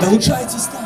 Долучайтесь там.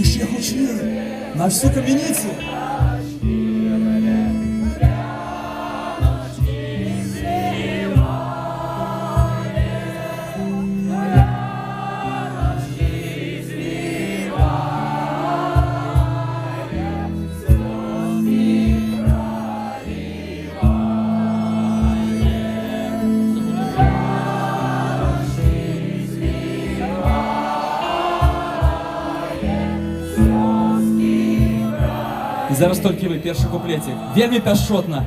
Ще гучніше на всю кам'яницю. І зараз тільки ви, перший куплетик. Вельми пяшотна.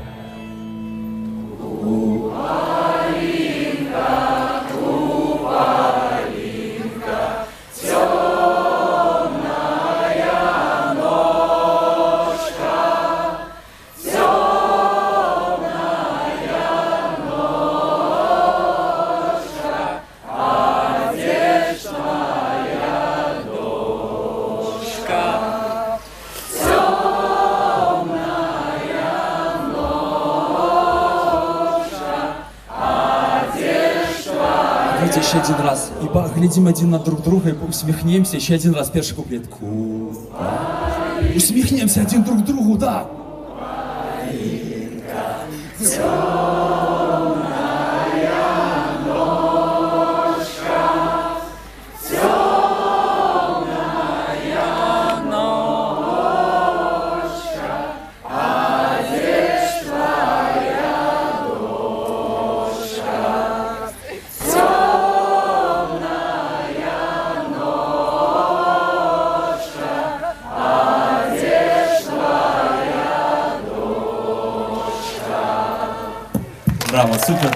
Давайте еще один раз. И поглядим один на друг друга и усмехнемся. Еще один раз. Первый куплет. Усмехнемся один друг другу, да. Браво, супер.